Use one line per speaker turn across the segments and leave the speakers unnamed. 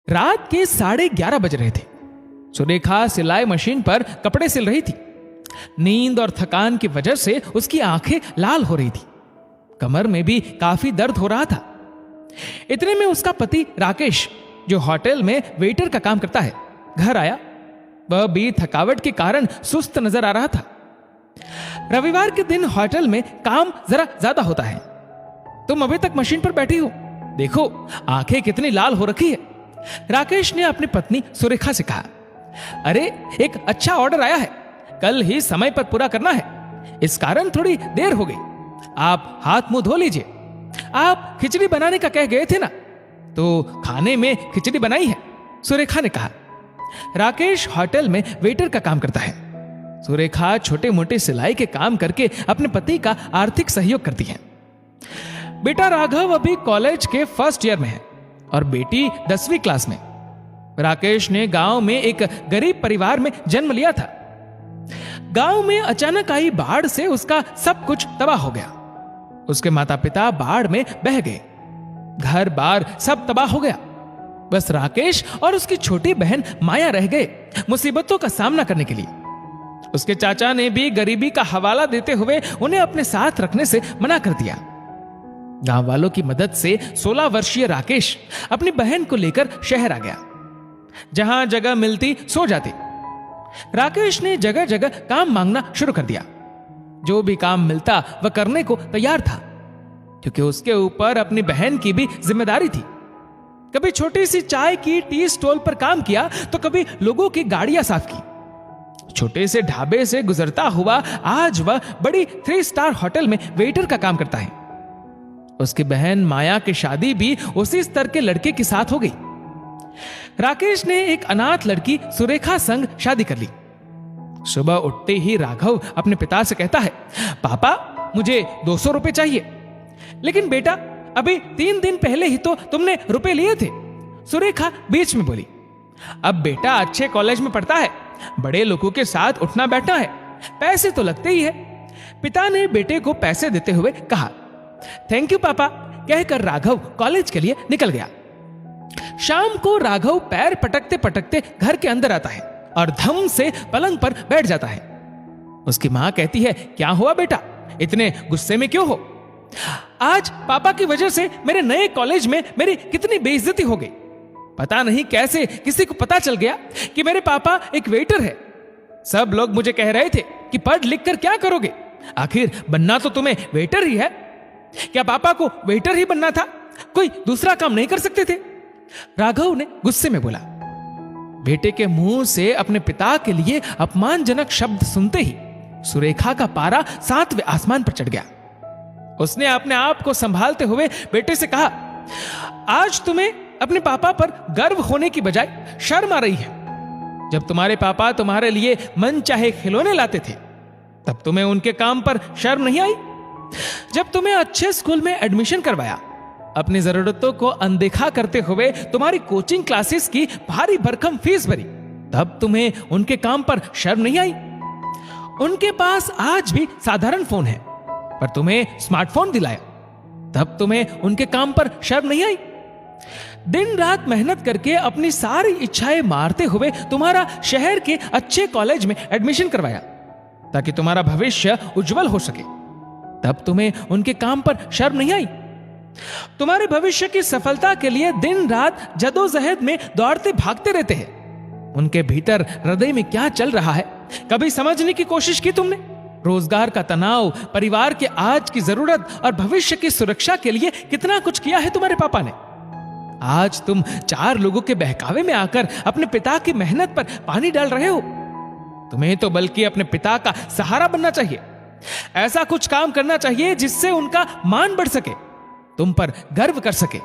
रात के 11:30 बज रहे थे। सुरेखा सिलाई मशीन पर कपड़े सिल रही थी। नींद और थकान की वजह से उसकी आंखें लाल हो रही थी। कमर में भी काफी दर्द हो रहा था। इतने में उसका पति राकेश, जो होटल में वेटर का काम करता है, घर आया। वह भी थकावट के कारण सुस्त नजर आ रहा था। रविवार के दिन होटल में काम जरा ज्यादा होता है। तुम अभी तक मशीन पर बैठी हो, देखो आंखें कितनी लाल हो रखी है। राकेश ने अपनी पत्नी सुरेखा से कहा, अरे एक अच्छा ऑर्डर आया है, कल ही समय पर पूरा करना है, इस कारण थोड़ी देर हो गई। आप हाथ मुंह धो लीजिए। आप खिचड़ी बनाने का कह गए थे ना, तो खाने में खिचड़ी बनाई है, सुरेखा ने कहा। राकेश होटल में वेटर का काम करता है। सुरेखा छोटे मोटे सिलाई के काम करके अपने पति का आर्थिक सहयोग करती है। बेटा राघव अभी कॉलेज के फर्स्ट ईयर में है और बेटी 10वीं क्लास में। राकेश ने गांव में एक गरीब परिवार में जन्म लिया था। गांव में अचानक आई बाढ़ से उसका सब कुछ तबाह हो गया। उसके माता पिता बाढ़ में बह गए, घर बार सब तबाह हो गया। बस राकेश और उसकी छोटी बहन माया रह गए मुसीबतों का सामना करने के लिए। उसके चाचा ने भी गरीबी का हवाला देते हुए उन्हें अपने साथ रखने से मना कर दिया। गांव वालों की मदद से 16 वर्षीय राकेश अपनी बहन को लेकर शहर आ गया। जहां जगह मिलती सो जाती। राकेश ने जगह जगह काम मांगना शुरू कर दिया। जो भी काम मिलता वह करने को तैयार था, क्योंकि उसके ऊपर अपनी बहन की भी जिम्मेदारी थी। कभी छोटी सी चाय की टी स्टॉल पर काम किया तो कभी लोगों की गाड़ियां साफ की। छोटे से ढाबे से गुजरता हुआ आज वह बड़ी 3 स्टार होटल में वेटर का काम करता है। उसकी बहन माया की शादी भी उसी स्तर के लड़के के साथ हो गई। राकेश ने एक अनाथ लड़की सुरेखा संग शादी कर ली। सुबह उठते ही राघव अपने पिता से कहता है, पापा मुझे 200 रुपए चाहिए। लेकिन बेटा अभी 3 दिन पहले ही तो तुमने रुपए लिए थे, सुरेखा बीच में बोली। अब बेटा अच्छे कॉलेज में पढ़ता है, बड़े लोगों के साथ उठना बैठना है, पैसे तो लगते ही है। पिता ने बेटे को पैसे देते हुए कहा, थैंक यू पापा, कहकर राघव कॉलेज के लिए निकल गया। शाम को राघव पैर पटकते पटकते घर के अंदर आता है और धम से पलंग पर बैठ जाता है। उसकी मां कहती है, क्या हुआ बेटा, इतने गुस्से में क्यों हो? आज पापा की वजह से मेरे नए कॉलेज में मेरी कितनी बेइज्जती हो गई। पता नहीं कैसे किसी को पता चल गया कि मेरे पापा एक वेटर है। सब लोग मुझे कह रहे थे कि पढ़ लिख कर क्या करोगे, आखिर बनना तो तुम्हें वेटर ही है। क्या पापा को वेटर ही बनना था, कोई दूसरा काम नहीं कर सकते थे? राघव ने गुस्से में बोला। बेटे के मुंह से अपने पिता के लिए अपमानजनक शब्द सुनते ही सुरेखा का पारा 7वें आसमान पर चढ़ गया। उसने अपने आप को संभालते हुए बेटे से कहा, आज तुम्हें अपने पापा पर गर्व होने की बजाय शर्म आ रही है। जब तुम्हारे पापा तुम्हारे लिए मन चाहे खिलौने लाते थे, तब तुम्हें उनके काम पर शर्म नहीं आई? जब तुम्हें अच्छे स्कूल में एडमिशन करवाया, अपनी जरूरतों को अनदेखा करते हुए तुम्हारी कोचिंग क्लासेस की भारी भरकम फीस भरी, तब तुम्हें उनके काम पर शर्म नहीं आई? उनके पास आज भी साधारण फोन है, पर तुम्हें स्मार्टफोन दिलाया, तब तुम्हें उनके काम पर शर्म नहीं आई? दिन रात मेहनत करके अपनी सारी इच्छाएं मारते हुए तुम्हारा शहर के अच्छे कॉलेज में एडमिशन करवाया, ताकि तुम्हारा भविष्य उज्जवल हो सके, तब तुम्हें उनके काम पर शर्म नहीं आई? तुम्हारे भविष्य की सफलता के लिए दिन रात जदोजहद में दौड़ते भागते रहते हैं। उनके भीतर हृदय में क्या चल रहा है, कभी समझने की कोशिश की तुमने? रोजगार का तनाव, परिवार के आज की जरूरत और भविष्य की सुरक्षा के लिए कितना कुछ किया है तुम्हारे पापा ने। आज तुम 4 लोगों के बहकावे में आकर अपने पिता की मेहनत पर पानी डाल रहे हो। तुम्हें तो बल्कि अपने पिता का सहारा बनना चाहिए। ऐसा कुछ काम करना चाहिए जिससे उनका मान बढ़ सके, तुम पर गर्व कर सके।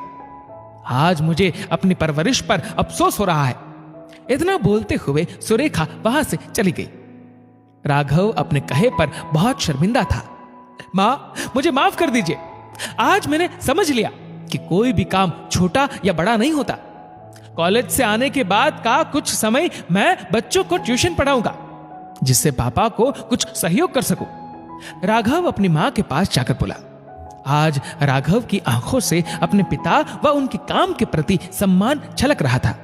आज मुझे अपनी परवरिश पर अफसोस हो रहा है। इतना बोलते हुए सुरेखा वहां से चली गई। राघव अपने कहे पर बहुत शर्मिंदा था। मां, मुझे माफ कर दीजिए। आज मैंने समझ लिया कि कोई भी काम छोटा या बड़ा नहीं होता। कॉलेज से आने के बाद का कुछ समय मैं बच्चों को ट्यूशन पढ़ाऊंगा, जिससे पापा को कुछ सहयोग कर सकूं। राघव अपनी मां के पास जाकर बोला। आज राघव की आंखों से अपने पिता व उनके काम के प्रति सम्मान छलक रहा था।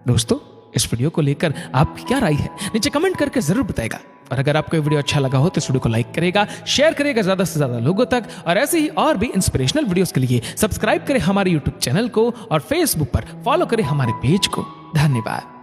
दोस्तों, इस वीडियो को लेकर आपकी क्या राय है नीचे कमेंट करके जरूर बताएगा। और अगर आपको ये वीडियो अच्छा लगा हो तो इस वीडियो को लाइक करेगा, शेयर करेगा ज्यादा से ज्यादा लोगों तक। और ऐसे ही और भी इंस्पिरेशनल वीडियोस के लिए सब्सक्राइब करें हमारे यूट्यूब चैनल को और फेसबुक पर फॉलो करें हमारे पेज को। धन्यवाद।